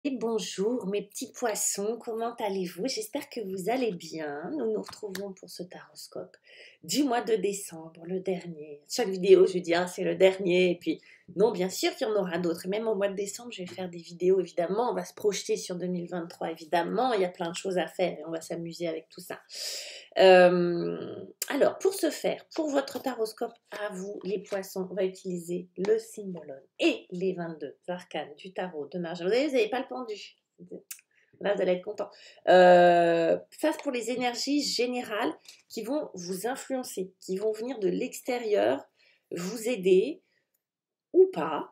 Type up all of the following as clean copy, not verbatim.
Et bonjour mes petits poissons, comment allez-vous? J'espère que vous allez bien. Nous nous retrouvons pour ce taroscope du mois de décembre, le dernier. Chaque vidéo, je dis, ah, c'est le dernier. Et puis, non, bien sûr qu'il y en aura d'autres. Et même au mois de décembre, je vais faire des vidéos, évidemment. On va se projeter sur 2023, évidemment. Il y a plein de choses à faire et on va s'amuser avec tout ça. Alors, pour ce faire, pour votre taroscope à vous, les poissons, on va utiliser le symbolone et les 22 arcanes du tarot de Marge. Vous n'avez pas le pendu. Là, vous allez être content. Ça, c'est pour les énergies générales qui vont vous influencer, qui vont venir de l'extérieur, vous aider ou pas.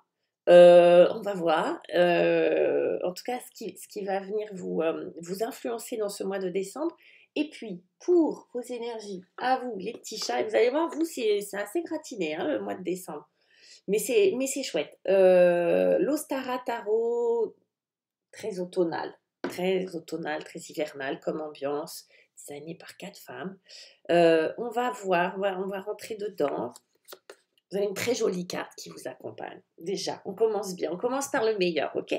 On va voir. En tout cas, ce qui va venir vous influencer dans ce mois de décembre. Et puis, pour vos énergies, à vous, les petits chats, et vous allez voir, vous, c'est assez gratiné, hein, le mois de décembre. Mais c'est chouette. L'Ostara Tarot, très automnal, très hivernal comme ambiance, designé par 4 femmes. On va voir, on va rentrer dedans. Vous avez une très jolie carte qui vous accompagne. Déjà, on commence bien. On commence par le meilleur, ok?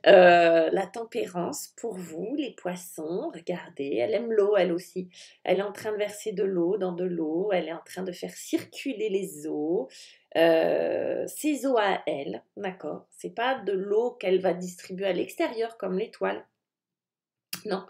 La tempérance pour vous, les poissons. Regardez, elle aime l'eau, elle aussi. Elle est en train de verser de l'eau dans de l'eau. Elle est en train de faire circuler les eaux. Ses eaux à elle, d'accord? C'est pas de l'eau qu'elle va distribuer à l'extérieur comme l'étoile. Non.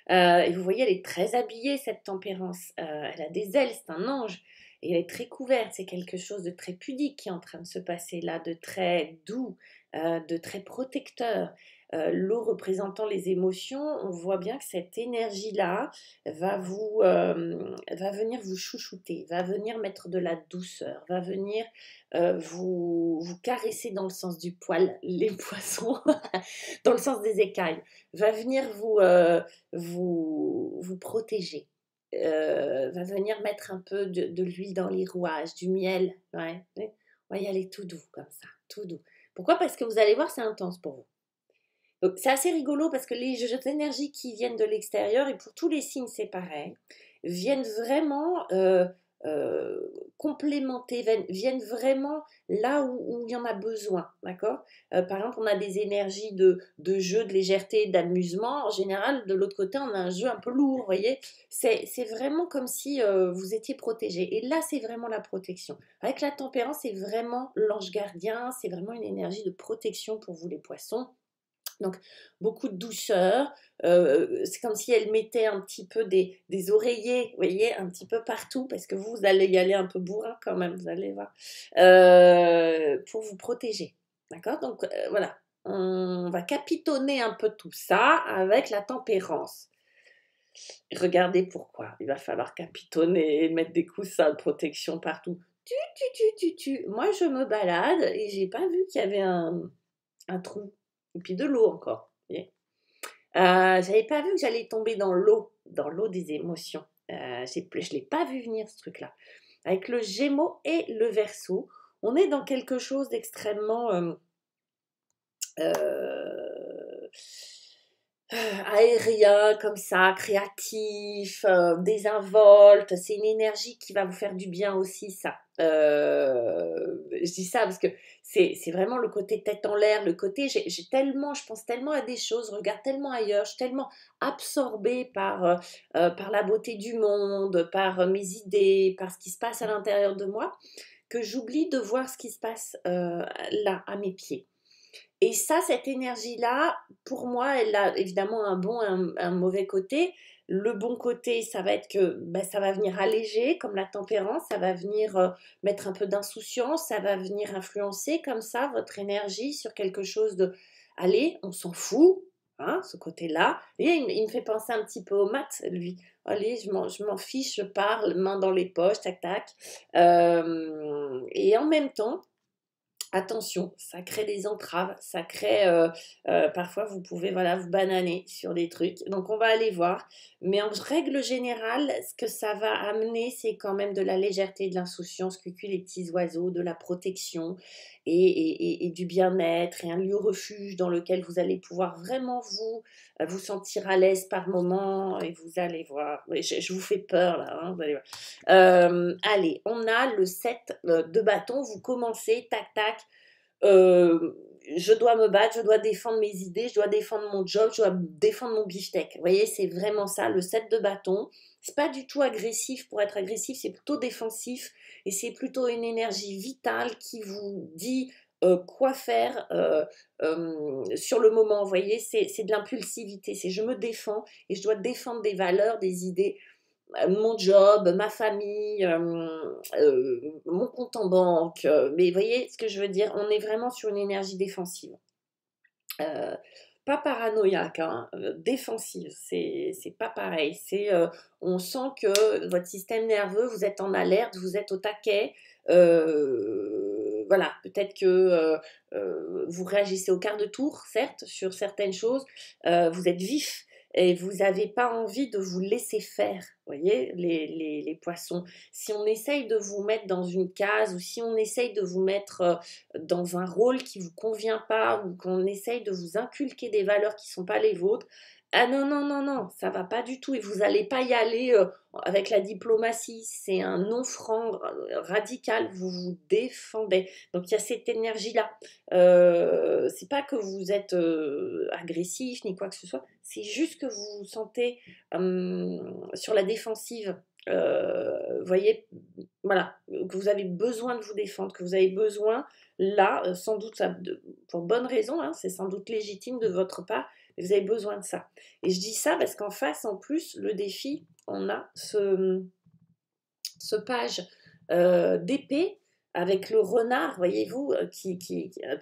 Et vous voyez, elle est très habillée, cette tempérance. Elle a des ailes, c'est un ange. Et elle est très couverte, c'est quelque chose de très pudique qui est en train de se passer là, de très doux, de très protecteur. L'eau représentant les émotions, on voit bien que cette énergie-là va venir vous chouchouter, va venir mettre de la douceur, va venir vous caresser dans le sens du poil, les poissons, dans le sens des écailles, va venir vous protéger. Va venir mettre un peu de l'huile dans les rouages, du miel. Ouais. On va y aller tout doux, comme ça, tout doux. Pourquoi? Parce que vous allez voir, c'est intense pour vous. Donc, c'est assez rigolo parce que les jeux d'énergie qui viennent de l'extérieur, et pour tous les signes c'est pareil, viennent vraiment complémenter, viennent vraiment là où il y en a besoin, d'accord? Par exemple, on a des énergies de jeu, de légèreté, d'amusement. En général, de l'autre côté, on a un jeu un peu lourd, vous voyez? C'est vraiment comme si vous étiez protégé. Et là, c'est vraiment la protection. Avec la tempérance, c'est vraiment l'ange gardien, c'est vraiment une énergie de protection pour vous les poissons. Donc, beaucoup de douceur. C'est comme si elle mettait un petit peu des oreillers, vous voyez, un petit peu partout, parce que vous allez y aller un peu bourrin quand même, vous allez voir, pour vous protéger. D'accord? Donc, voilà. On va capitonner un peu tout ça avec la tempérance. Regardez pourquoi. Il va falloir capitonner, mettre des coussins de protection partout. Moi, je me balade et j'ai pas vu qu'il y avait un trou. Et puis de l'eau encore. J'avais pas vu que j'allais tomber dans l'eau des émotions. Je ne l'ai pas vu venir ce truc-là. Avec le Gémeaux et le Verseau, on est dans quelque chose d'extrêmement euh, aérien, comme ça, créatif, désinvolte. C'est une énergie qui va vous faire du bien aussi, ça. Je dis ça parce que c'est vraiment le côté tête en l'air, le côté je pense tellement à des choses, je regarde tellement ailleurs, je suis tellement absorbée par la beauté du monde, par mes idées, par ce qui se passe à l'intérieur de moi, que j'oublie de voir ce qui se passe là, à mes pieds. Et ça, cette énergie-là, pour moi, elle a évidemment un bon et un mauvais côté. Le bon côté, ça va être que ça va venir alléger, comme la tempérance, ça va venir mettre un peu d'insouciance, ça va venir influencer comme ça votre énergie sur quelque chose de allez, on s'en fout, hein, ce côté-là. Et il me fait penser un petit peu au maths, lui. Allez, je m'en fiche, je parle, main dans les poches, tac, tac. Et en même temps, attention, ça crée des entraves, ça crée parfois vous pouvez voilà vous bananer sur des trucs. Donc on va aller voir. Mais en règle générale, ce que ça va amener, c'est quand même de la légèreté, de l'insouciance, cuicui les petits oiseaux, de la protection et du bien-être et un lieu refuge dans lequel vous allez pouvoir vraiment vous sentir à l'aise par moment et vous allez voir. Oui, je vous fais peur là, hein, vous allez voir. Allez, on a le 7 de bâton, vous commencez, tac tac, je dois me battre, je dois défendre mes idées, je dois défendre mon job, je dois défendre mon beefsteak. Vous voyez, c'est vraiment ça, le 7 de bâton. C'est pas du tout agressif pour être agressif, c'est plutôt défensif et c'est plutôt une énergie vitale qui vous dit quoi faire sur le moment. Vous voyez, c'est de l'impulsivité, c'est je me défends et je dois défendre des valeurs, des idées, mon job, ma famille, mon compte en banque. Mais vous voyez ce que je veux dire? On est vraiment sur une énergie défensive. Euh, Pas paranoïaque, hein, défensive, c'est pas pareil. On sent que votre système nerveux, vous êtes en alerte, vous êtes au taquet. Voilà, peut-être que vous réagissez au quart de tour, certes, sur certaines choses. Vous êtes vif et vous n'avez pas envie de vous laisser faire. Vous voyez, les poissons. Si on essaye de vous mettre dans une case ou si on essaye de vous mettre dans un rôle qui ne vous convient pas ou qu'on essaye de vous inculquer des valeurs qui ne sont pas les vôtres, ah non, non, non, non, ça va pas du tout et vous n'allez pas y aller avec la diplomatie, c'est un non-franc radical, vous vous défendez. Donc il y a cette énergie-là. C'est pas que vous êtes agressif ni quoi que ce soit, c'est juste que vous vous sentez sur la défensive. Vous voyez, voilà, que vous avez besoin de vous défendre, que vous avez besoin, là, sans doute pour bonne raison, hein, c'est sans doute légitime de votre part, mais vous avez besoin de ça. Et je dis ça parce qu'en face, en plus, le défi, on a ce page d'épée avec le renard, voyez-vous,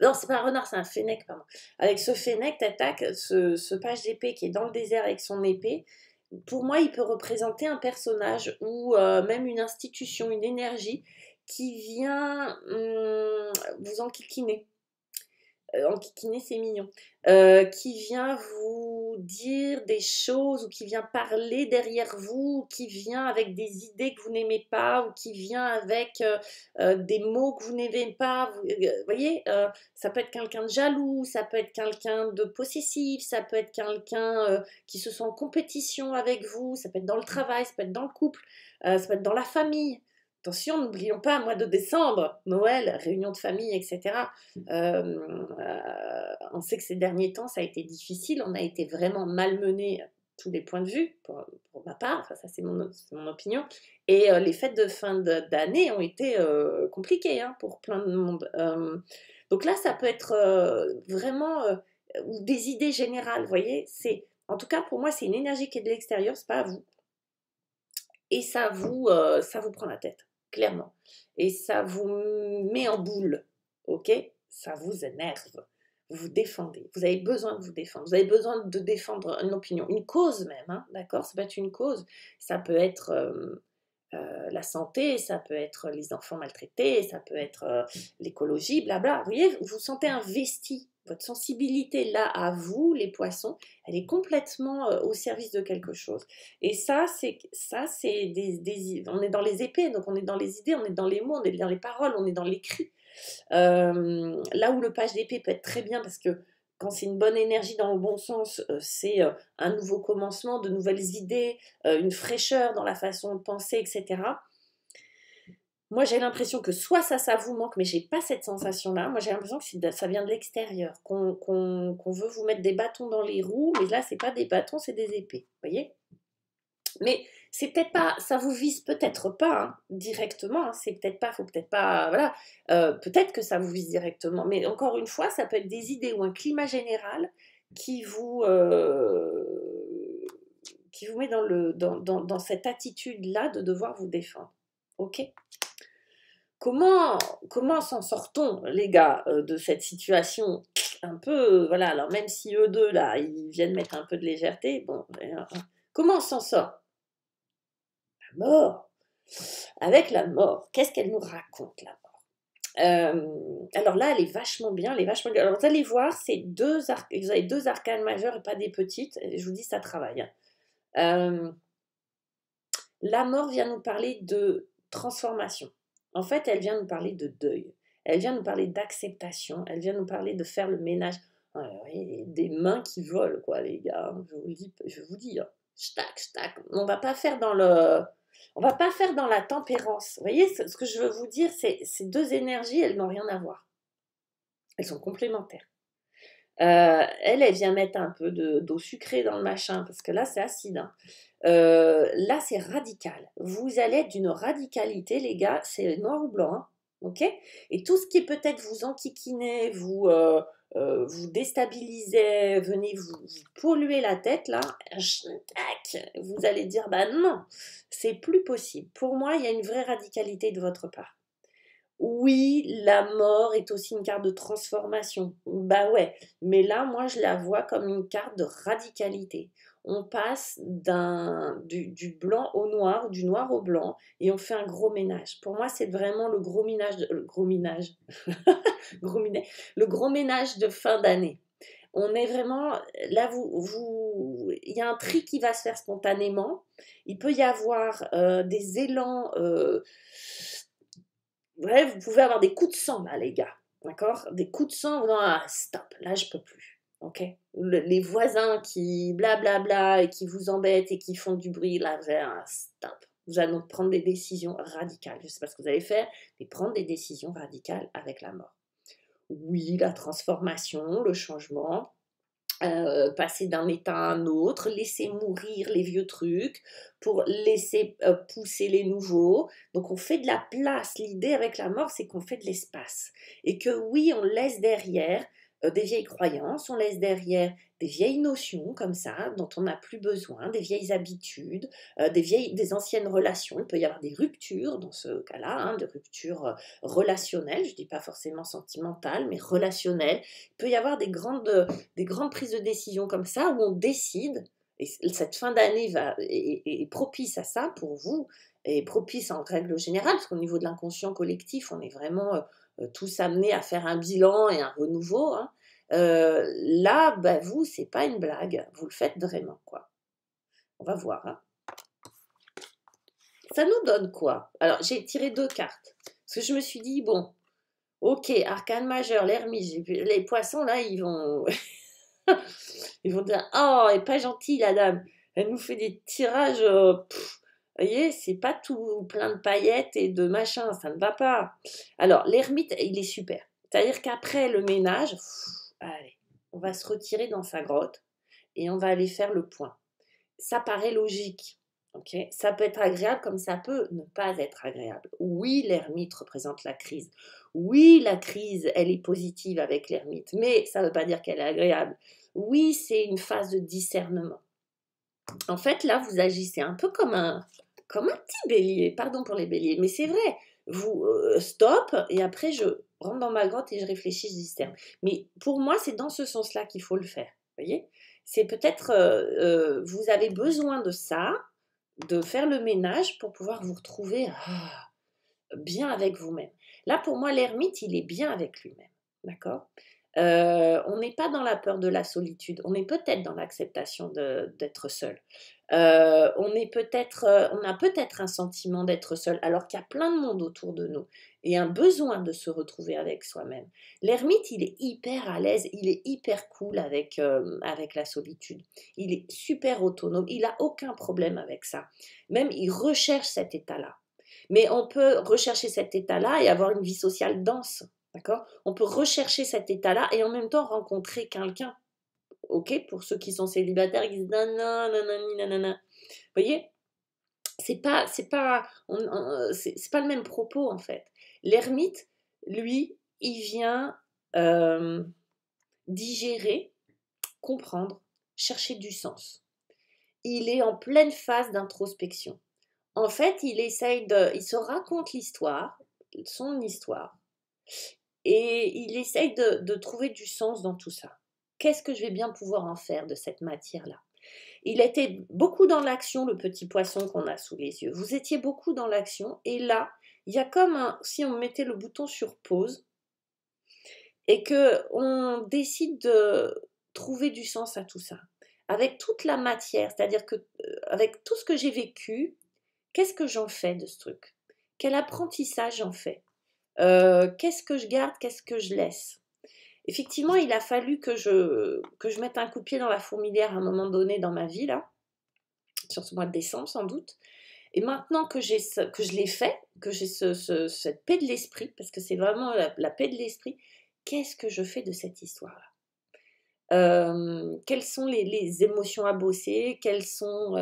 non, c'est pas un renard, c'est un fennec, pardon. Avec ce fennec, t'attaques ce page d'épée qui est dans le désert avec son épée. Pour moi, il peut représenter un personnage ou même une institution, une énergie qui vient vous enquiquiner. Enquiquiner, c'est mignon. Qui vient vous dire des choses ou qui vient parler derrière vous, ou qui vient avec des idées que vous n'aimez pas ou qui vient avec des mots que vous n'aimez pas. Vous voyez, ça peut être quelqu'un de jaloux, ça peut être quelqu'un de possessif, ça peut être quelqu'un qui se sent en compétition avec vous, ça peut être dans le travail, ça peut être dans le couple, ça peut être dans la famille. Attention, n'oublions pas, mois de décembre, Noël, réunion de famille, etc. On sait que ces derniers temps, ça a été difficile. On a été vraiment malmenés à tous les points de vue, pour ma part. Enfin, ça, c'est mon opinion. Et les fêtes de fin d'année ont été compliquées hein, pour plein de monde. Donc là, ça peut être vraiment ou des idées générales. Vous voyez, en tout cas, pour moi, c'est une énergie qui est de l'extérieur, c'est pas à vous. Et ça vous prend la tête, clairement. Et ça vous met en boule, ok? Ça vous énerve. Vous vous défendez. Vous avez besoin de vous défendre. Vous avez besoin de défendre une opinion, une cause même, hein, d'accord? Ça peut être une cause. Ça peut être la santé, ça peut être les enfants maltraités, ça peut être l'écologie, blabla. Vous voyez, vous vous sentez investi. Votre sensibilité là à vous, les poissons, elle est complètement au service de quelque chose. Et ça, c'est on est dans les épées, donc on est dans les idées, on est dans les mots, on est dans les paroles, on est dans l'écrit. Là où le page d'épée peut être très bien parce que quand c'est une bonne énergie dans le bon sens, c'est un nouveau commencement, de nouvelles idées, une fraîcheur dans la façon de penser, etc. Moi, j'ai l'impression que soit ça vous manque, mais j'ai pas cette sensation-là. Moi, j'ai l'impression que ça vient de l'extérieur, qu'on veut vous mettre des bâtons dans les roues, mais là, c'est pas des bâtons, c'est des épées. Vous voyez? Mais c'est peut-être pas, ça vous vise peut-être pas hein, directement. Hein, c'est peut-être pas, faut peut-être pas, voilà. Peut-être que ça vous vise directement, mais encore une fois, ça peut être des idées ou un climat général qui vous met dans cette attitude-là de devoir vous défendre. Ok? Comment s'en sort-on, les gars, de cette situation un peu, voilà, alors même si eux deux, là, ils viennent mettre un peu de légèreté, bon, comment on s'en sort? La mort. Avec la mort, qu'est-ce qu'elle nous raconte, la mort? Alors là, elle est vachement bien, elle est vachement bien. Alors vous allez voir, vous avez deux arcanes majeures et pas des petites, et je vous dis, ça travaille. La mort vient nous parler de transformation. En fait, elle vient nous parler de deuil. Elle vient nous parler d'acceptation. Elle vient nous parler de faire le ménage. Des mains qui volent, quoi, les gars. Je vous dis, hein. Stack, stack. On va pas faire dans la tempérance. Vous voyez, ce que je veux vous dire, c'est ces deux énergies, elles n'ont rien à voir. Elles sont complémentaires. Elle vient mettre un peu d'eau sucrée dans le machin, parce que là, c'est acide, hein. Là, c'est radical. Vous allez être d'une radicalité, les gars, c'est noir ou blanc, hein, ok? Et tout ce qui peut-être vous enquiquiner, vous déstabiliser, venez vous polluer la tête, là, tac, vous allez dire, bah non, c'est plus possible. Pour moi, il y a une vraie radicalité de votre part. Oui, la mort est aussi une carte de transformation. Bah ouais, mais là, moi, je la vois comme une carte de radicalité. On passe du blanc au noir, ou du noir au blanc, et on fait un gros ménage. Pour moi, c'est vraiment le gros ménage, le gros ménage, le gros ménage de fin d'année. On est vraiment, là, il y a un tri qui va se faire spontanément. Il peut y avoir des élans. Ouais, vous pouvez avoir des coups de sang là, les gars. D'accord? Des coups de sang, non, ah, stop, là je peux plus. Ok? Les voisins qui blablabla et qui vous embêtent et qui font du bruit, là, vous allez, ah, stop. Vous allez donc prendre des décisions radicales. Je ne sais pas ce que vous allez faire, mais prendre des décisions radicales avec la mort. Oui, la transformation, le changement, passer d'un état à un autre, laisser mourir les vieux trucs pour laisser pousser les nouveaux. Donc on fait de la place. L'idée avec la mort, c'est qu'on fait de l'espace. Et que oui, on laisse derrière des vieilles croyances, on laisse derrière des vieilles notions comme ça, dont on n'a plus besoin, des vieilles habitudes, des anciennes relations. Il peut y avoir des ruptures dans ce cas-là, hein, des ruptures relationnelles, je ne dis pas forcément sentimentales, mais relationnelles. Il peut y avoir des grandes prises de décision comme ça où on décide, et cette fin d'année est propice à ça pour vous, et propice en règle générale, parce qu'au niveau de l'inconscient collectif, on est vraiment tous amenés à faire un bilan et un renouveau, hein. Là, bah, vous, c'est pas une blague, vous le faites vraiment, quoi. On va voir, hein. Ça nous donne quoi? Alors, j'ai tiré 2 cartes, parce que je me suis dit, bon, ok, arcane majeur, l'ermite, les poissons, là, ils vont... Ils vont dire, oh, elle est pas gentille, la dame. Elle nous fait des tirages. Vous voyez, c'est pas tout plein de paillettes et de machin, ça ne va pas. Alors, l'ermite, il est super. C'est-à-dire qu'après le ménage, allez, on va se retirer dans sa grotte et on va aller faire le point. Ça paraît logique. Ok, ça peut être agréable comme ça peut ne pas être agréable. Oui, l'ermite représente la crise. Oui, la crise, elle est positive avec l'ermite, mais ça ne veut pas dire qu'elle est agréable. Oui, c'est une phase de discernement. En fait, là, vous agissez un peu comme un petit bélier. Pardon pour les béliers, mais c'est vrai. Vous stop et après je rentre dans ma grotte et je réfléchis, je discerne. Mais pour moi, c'est dans ce sens-là qu'il faut le faire. Vous voyez? C'est peut-être vous avez besoin de ça, de faire le ménage pour pouvoir vous retrouver bien avec vous-même. Là, pour moi, l'ermite, il est bien avec lui-même. D'accord? On n'est pas dans la peur de la solitude, on est peut-être dans l'acceptation d'être seul. On a peut-être un sentiment d'être seul, alors qu'il y a plein de monde autour de nous et un besoin de se retrouver avec soi-même. L'ermite, il est hyper à l'aise, il est hyper cool avec la solitude. Il est super autonome, il n'a aucun problème avec ça. Même, il recherche cet état-là. Mais on peut rechercher cet état-là et avoir une vie sociale dense. D'accord? On peut rechercher cet état-là et en même temps rencontrer quelqu'un. Ok? Pour ceux qui sont célibataires, ils disent nanana, nanani, nanana. Vous voyez? C'est pas le même propos en fait. L'ermite, lui, il vient digérer, comprendre, chercher du sens. Il est en pleine phase d'introspection. En fait, il se raconte l'histoire, son histoire, et il essaye de trouver du sens dans tout ça. Qu'est-ce que je vais bien pouvoir en faire de cette matière-là? Il était beaucoup dans l'action, le petit poisson qu'on a sous les yeux. Vous étiez beaucoup dans l'action, et là, il y a comme si on mettait le bouton sur pause, et qu'on décide de trouver du sens à tout ça. Avec toute la matière, c'est-à-dire que avec tout ce que j'ai vécu, qu'est-ce que j'en fais de ce truc? Quel apprentissage j'en fais? Qu'est-ce que je garde? Qu'est-ce que je laisse? Effectivement, il a fallu que je mette un coup de pied dans la fourmilière à un moment donné dans ma vie, là, sur ce mois de décembre sans doute. Et maintenant que je l'ai fait, que j'ai cette paix de l'esprit, parce que c'est vraiment la paix de l'esprit, qu'est-ce que je fais de cette histoire-là? Quelles sont les émotions à bosser? Quels sont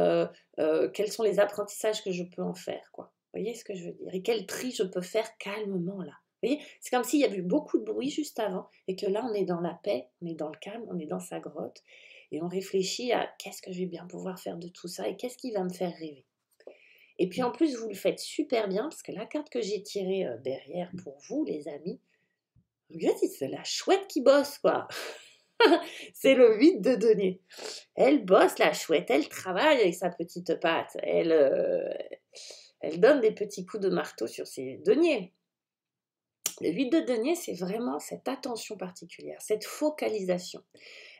les apprentissages que je peux en faire, quoi? Vous voyez ce que je veux dire? Et quel tri je peux faire calmement, là? Vous voyez? C'est comme s'il y avait eu beaucoup de bruit juste avant et que là, on est dans la paix, on est dans le calme, on est dans sa grotte et on réfléchit à: «Qu'est-ce que je vais bien pouvoir faire de tout ça et qu'est-ce qui va me faire rêver?» Et puis, en plus, vous le faites super bien parce que la carte que j'ai tirée, derrière pour vous, les amis, regardez, c'est la chouette qui bosse, quoi! C'est le 8 de denier. Elle bosse, la chouette, elle travaille avec sa petite patte. Elle donne des petits coups de marteau sur ses deniers. Le 8 de denier, c'est vraiment cette attention particulière, cette focalisation.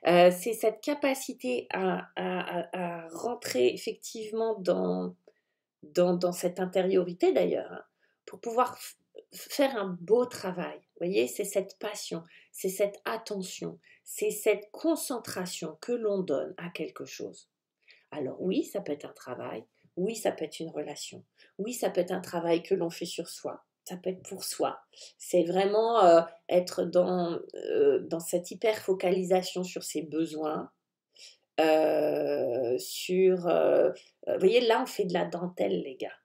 C'est cette capacité à rentrer effectivement dans cette intériorité d'ailleurs, hein, pour pouvoir faire un beau travail. Vous voyez, c'est cette passion, c'est cette attention, c'est cette concentration que l'on donne à quelque chose. Alors oui, ça peut être un travail, oui, ça peut être une relation, oui, ça peut être un travail que l'on fait sur soi, ça peut être pour soi. C'est vraiment être dans cette hyper-focalisation sur ses besoins, vous voyez, là, on fait de la dentelle, les gars.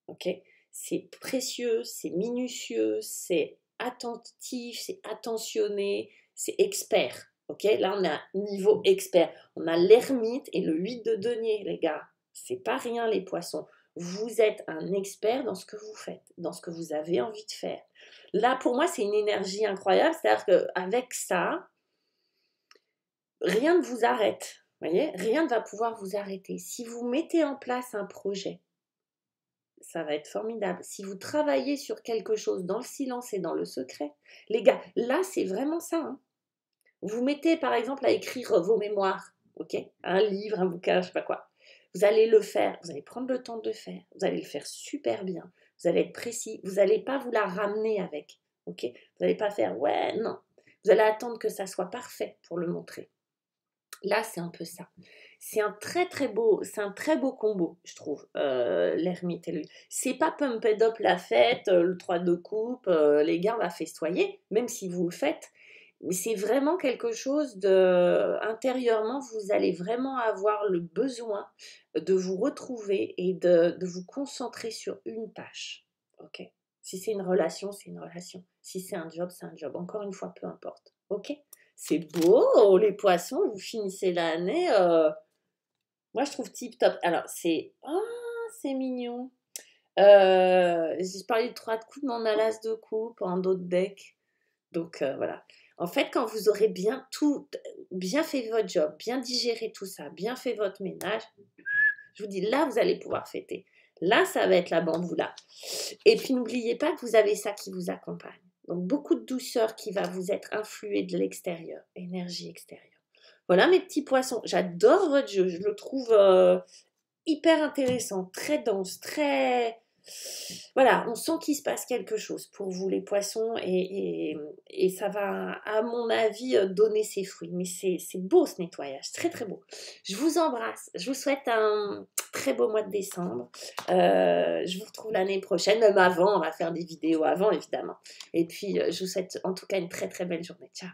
Ok? C'est précieux, c'est minutieux, c'est attentif, c'est attentionné, c'est expert. Ok? Là, on est à niveau expert. On a l'ermite et le 8 de denier, les gars. C'est pas rien, les poissons. Vous êtes un expert dans ce que vous faites, dans ce que vous avez envie de faire. Là, pour moi, c'est une énergie incroyable. C'est-à-dire qu'avec ça, rien ne vous arrête. Vous voyez? Rien ne va pouvoir vous arrêter. Si vous mettez en place un projet, ça va être formidable. Si vous travaillez sur quelque chose dans le silence et dans le secret, les gars, là, c'est vraiment ça, hein. Vous mettez, par exemple, à écrire vos mémoires, ok? Un livre, un bouquin, je sais pas quoi. Vous allez le faire, vous allez prendre le temps de le faire, vous allez le faire super bien, vous allez être précis, vous n'allez pas vous la ramener avec, ok? Vous n'allez pas faire, ouais, non. Vous allez attendre que ça soit parfait pour le montrer. Là, c'est un peu ça. C'est un très beau combo, je trouve, l'ermite et lui. C'est pas pump it up la fête, le 3 de coupe, les gars, on va festoyer, même si vous le faites. Mais c'est vraiment quelque chose de... Intérieurement, vous allez vraiment avoir le besoin de vous retrouver et de vous concentrer sur une tâche. Ok? Si c'est une relation, c'est une relation. Si c'est un job, c'est un job. Encore une fois, peu importe. Ok? C'est beau, les poissons, vous finissez l'année. Moi, je trouve tip top. Alors, c'est. Ah, c'est mignon. J'ai parlé de 3 de coupe, mais on a l'as de coupe en dos de deck. Donc, voilà. En fait, quand vous aurez bien fait votre job, bien digéré tout ça, bien fait votre ménage, je vous dis, là, vous allez pouvoir fêter. Là, ça va être la bamboula. Et puis, n'oubliez pas que vous avez ça qui vous accompagne. Donc, beaucoup de douceur qui va vous être influée de l'extérieur, énergie extérieure. Voilà mes petits poissons. J'adore votre jeu. Je le trouve hyper intéressant, très dense, très... Voilà, on sent qu'il se passe quelque chose pour vous les poissons et ça va, à mon avis, donner ses fruits. Mais c'est beau ce nettoyage, très beau. Je vous embrasse, je vous souhaite un très beau mois de décembre. Je vous retrouve l'année prochaine, même avant, on va faire des vidéos avant évidemment. Et puis je vous souhaite en tout cas une très belle journée. Ciao.